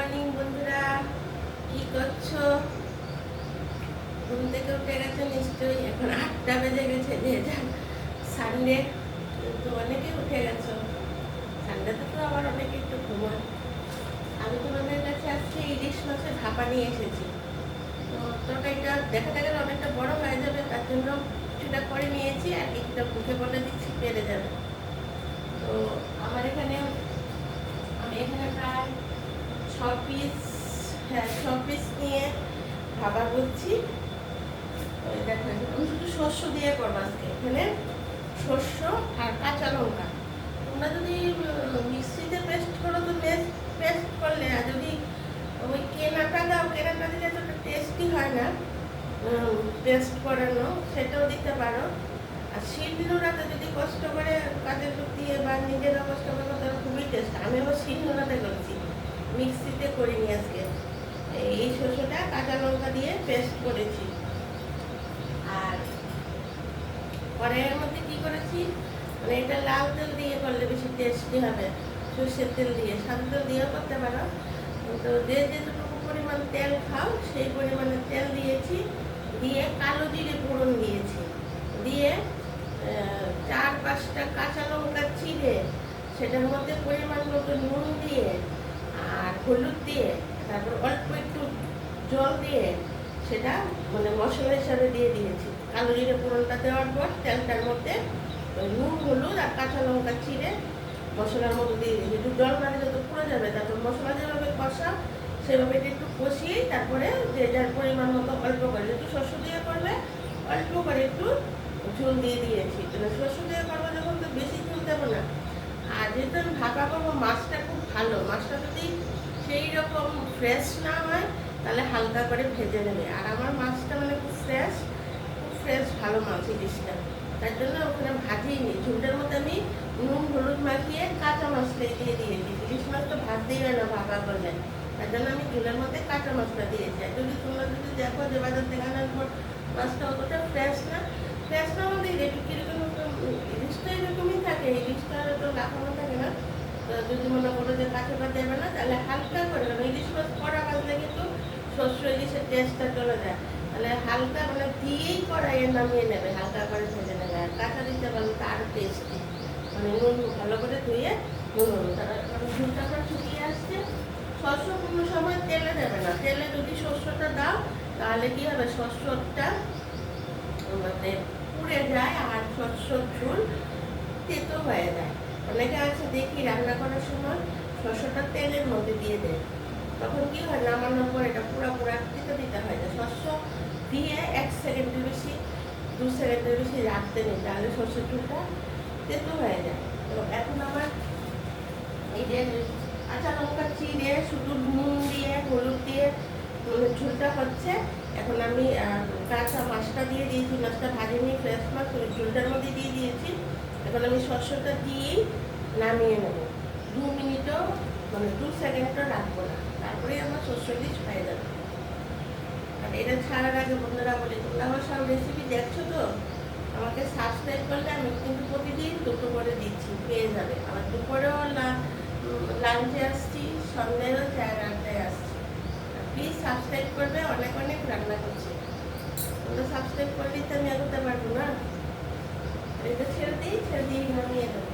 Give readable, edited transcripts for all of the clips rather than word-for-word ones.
Morning বন্ধুরা, কি করছো? ঘুম থেকে উঠে গেছে নিশ্চয়ই। এখন 8টা বেজে গেছে, যেহেতু সানডে, কিন্তু অনেকে উঠে গেছো। সানডেতে তো আবার অনেকে একটু ঘুমায়। আমি তোমাদের কাছে আজকে ইলিশ মাছের ভাপা নিয়ে এসেছি। তো তরকারিটা দেখাতে গেলে অনেকটা বড় হয়ে যাবে, তার জন্য কিছুটা করে নিয়েছি আর কিছুটা মুখে বলে দিচ্ছি, পেরে যাবে। তো আমি এখানে প্রায় 6 পিস, হ্যাঁ 6 পিস নিয়ে ভাপা করছি। ওই দেখো, আমি শুধু শস্য দিয়ে করবো আজকে। এখানে শস্য আর কাঁচা লঙ্কা। তোমরা যদি মিক্সিতে পেস্ট করো তো পেস্ট করলে, আর যদি ওই কেনাটা দাও, কেনাটা দিলে তো টেস্টি হয় না, পেস্ট করানো, সেটাও দিতে পারো। আর শিলনোড়াতে যদি কষ্ট করে কাজের লোক দিয়ে বা নিজেরা কষ্ট করে তাহলে খুবই টেস্ট। আমি আবার শিলনোড়াতে করছি, মিক্সিতে করিনি আজকে। এই শস্যটা কাঁচা লঙ্কা দিয়ে পেস্ট করেছি। আর কড়াইয়ের মধ্যে কি করেছি, মানে এটা লাল তেল দিয়ে করলে বেশি টেস্টি হবে, সর্ষের তেল দিয়ে। সাদা তেল দিয়েও করতে পারো, তো যে যেটুকু পরিমাণ তেল খাও সেই পরিমাণে তেল দিয়েছি। দিয়ে কালো জিরে ফোড়ন দিয়েছি, দিয়ে 4-5টা কাঁচা লঙ্কা চিড়ে সেটার মধ্যে পরিমাণ মতো নুন দিয়ে আর হলুদ দিয়ে, তারপর অল্প একটু জল দিয়ে সেটা মানে মশলা হিসাবে দিয়ে দিয়েছি। কালো জিরে ফোড়নটা দেওয়ার পর তেলটার মধ্যে ওই নুন, হলুদ আর কাঁচা লঙ্কা চিড়ে মশলার মধ্যে দিয়ে দিয়েছি। একটু জল মানে যত পুড়ে যাবে, তারপর মশলা যেভাবে কষা সেভাবে এটা একটু কষিয়েই তারপরে যে যার পরিমাণ মতো অল্প করে, যেহেতু শস্য দিয়ে করলে অল্প করে একটু ঝোল দিয়ে দিয়েছি। শস্য দিয়ে করবো যখন তো বেশি ঝোল দেবো না। আর যেহেতু আমি ভাপা করবো, মাছটা খুব ভালো, মাছটা যদি সেই রকম ফ্রেশ না হয় তাহলে হালকা করে ভেজে নেবে। আর আমার মাছটা মানে খুব ফ্রেশ ভালো মাছ ইলিশটা, তার জন্য ওখানে ভাজিনি। ঝোলটার মধ্যে আমি নুন হলুদ মাখিয়ে কাঁচা মাছটাই দিয়ে দিয়েছি। ইলিশ মাছ তো ভাত দিয়ে না ভাপা করলে, তার জন্য আমি ঝোলের মধ্যে কাঁচা মাছটা দিয়েছি। আর যদি তোমরা যদি দেখো যে বাজার থেকে আনার পর মাছটা অতটা ফ্রেশ না আমাদের একটু কিরকম ইলিশটা এরকমই থাকে, ইলিশটা তো লাফানো থাকে না। তো যদি মনে করো যে কাঁচা ভাত দেবে না, তাহলে হালকা করে, কারণ ইলিশ মাছ কড়া ভাজলে কিন্তু শস্য ইলিশের টেস্টটা চলে যায়। তাহলে হালকা মানে দিয়েই কড়াইয়ে নামিয়ে নেবে, হালকা করে ভেজে নেবে। আর কাঁচা দিতে পারলে তো আরও টেস্টি, মানে নুন ভালো করে ধুয়ে নুন, কারণ ঝুলটা আমার শুকিয়ে আসছে। শস্য কোনো সময় তেলে দেবে না, তেলে যদি শস্যটা দাও তাহলে কি হবে, শস্যটা মানে পুড়ে যায় আর শস্যর ঝোল তেতো হয়ে যায়। অনেকে আছে দেখি রান্না করার সময় শস্যটা তেলের মধ্যে দিয়ে দেয়, তখন কি হয়, নামানোর পর এটা পুরা তেতো দিতে হয় না। শস্য দিয়ে 1 সেকেন্ডের বেশি 2 সেকেন্ডের বেশি রাখতে নেই, তাহলে শস্যের ঝোলটা তেতো হয়ে যায়। তো এখন আমার এই যে কাঁচা লঙ্কা চিড়ে শুধু নুন দিয়ে হলুদ দিয়ে ঝোলটা হচ্ছে। এখন আমি কাঁচা মাছটা দিয়ে দিয়েছি, মাছটা ভাজিনি, ফ্রেশ মাছ ওই ঝোলটার মধ্যে দিয়ে দিয়েছি। এখন আমি শস্যটা দিয়েই নামিয়ে নেব। 2 মিনিটও মানে 2 সেকেন্ডও রাখবো না, তারপরে আমার শস্য ইলিশ হয়ে যাবে। আর এটা ছাড়ার আগে বন্ধুরা বলি, তোমরা আমার সব রেসিপি দেখছো তো, আমাকে সাবস্ক্রাইব করলে আমি কিন্তু প্রতিদিন দুটো করে দিচ্ছি, পেয়ে যাবে। আবার দুপুরেও লাঞ্চে আসছি, সন্ধ্যায়ও 4-8টায় আসছি। প্লিজ সাবস্ক্রাইব করবে, অনেক রান্না করছি। তোমরা সাবস্ক্রাইব করলেই তো আমি এগোতে পারবো না। এটা ছেড়ে দিয়ে নামিয়ে দেবো।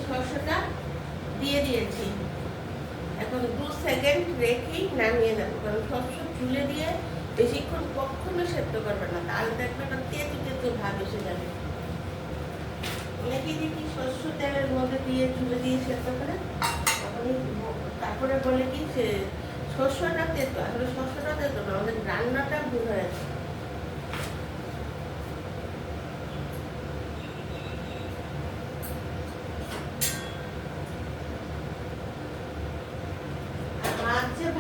শস্যটা দিয়ে দিয়েছি, এখন 2 সেকেন্ড রেখেই নামিয়ে নেবো। কারণ শস্য ঝুলে দিয়ে বেশিক্ষণ কখনো সেদ্ধ করবে না, তাহলে দেখবে একটা তেতো ভাব এসে যাবে। অনেকেই দেখি শস্য তেলের মধ্যে দিয়ে ঝুলে দিয়ে সেদ্ধ করে, তারপরে বলে কি সে শস্যটা তেতো। আসলে শস্যটা তেতো না, আমাদের রান্নাটা ভুল হয়েছে।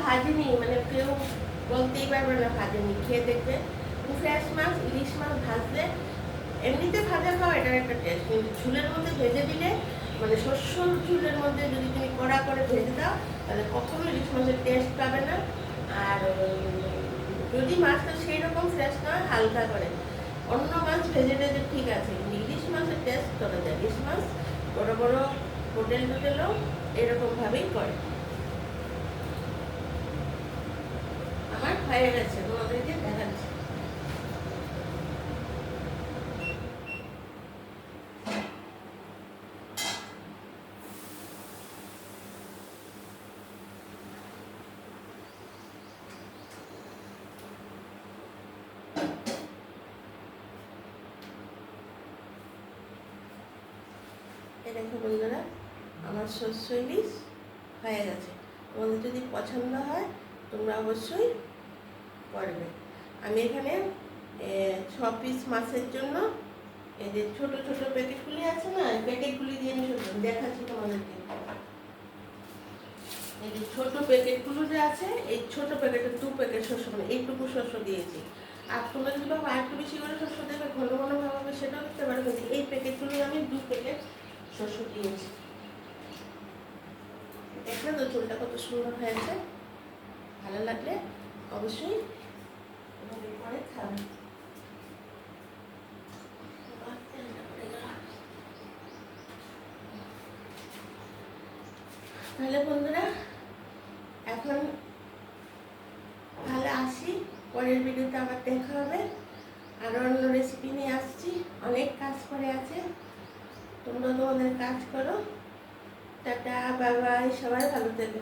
ভাজিনি মানে কেউ বলতেই পারবে না ভাজেনি, খেয়ে দেখবে। ফ্রেশ মাছ, ইলিশ মাছ ভাজলে এমনিতে ভাজা খাওয়া এটার একটা টেস্ট, কিন্তু ঝুলের মধ্যে ভেজে দিলে মানে শস্যর ঝুলের মধ্যে যদি তুমি কড়া করে ভেজে দাও তাহলে কখনো ইলিশ মাছের টেস্ট পাবে না। আর যদি মাছটা সেই রকম ফ্রেশ না হয় হালকা করে, অন্য মাছ ভেজে ভেজে ঠিক আছে, কিন্তু ইলিশ মাছের টেস্ট করা যায়। ইলিশ মাছ বড় বড় হোটেল টোটেলও এরকমভাবেই করে। আমার হয়ে গেছে, তোমাদেরকে দেখাচ্ছি। এই দেখো বন্ধুরা, আমার শস্য ইলিশ হয়ে গেছে। তোমাদের যদি পছন্দ হয় তোমরা অবশ্যই করবে। আমি এখানে 6 পিস মাছের জন্য এই যে ছোট ছোট প্যাকেটগুলি আছে না, এই প্যাকেটগুলি দিয়ে দেখাচ্ছি তোমাদেরকে। এই যে ছোট প্যাকেটগুলো যে আছে, এই ছোট প্যাকেটে 2 প্যাকেট শস্য, মানে এইটুকু শস্য দিয়েছি। আর তোমরা যদি ভাবো আর একটু বেশি করে শস্য দেবে, ঘন ঘন ভাবে, সেটাও দিতে পারো, কিন্তু এই প্যাকেটগুলি আমি 2 প্যাকেট শস্য দিয়েছি। দেখলে তো চুলটা কত সুন্দর হয়েছে। ভালো লাগলে অবশ্যই এভাবে করে খাবে। তাহলে বন্ধুরা এখন তাহলে আসি, পরের ভিডিওতে আবার দেখা হবে। আরও অন্য রেসিপি নিয়ে আসছি, অনেক কাজ করে আছে, তোমরা তোমাদের কাজ করো। টাটা, বাই বাই, সবাই ভালো থেকো।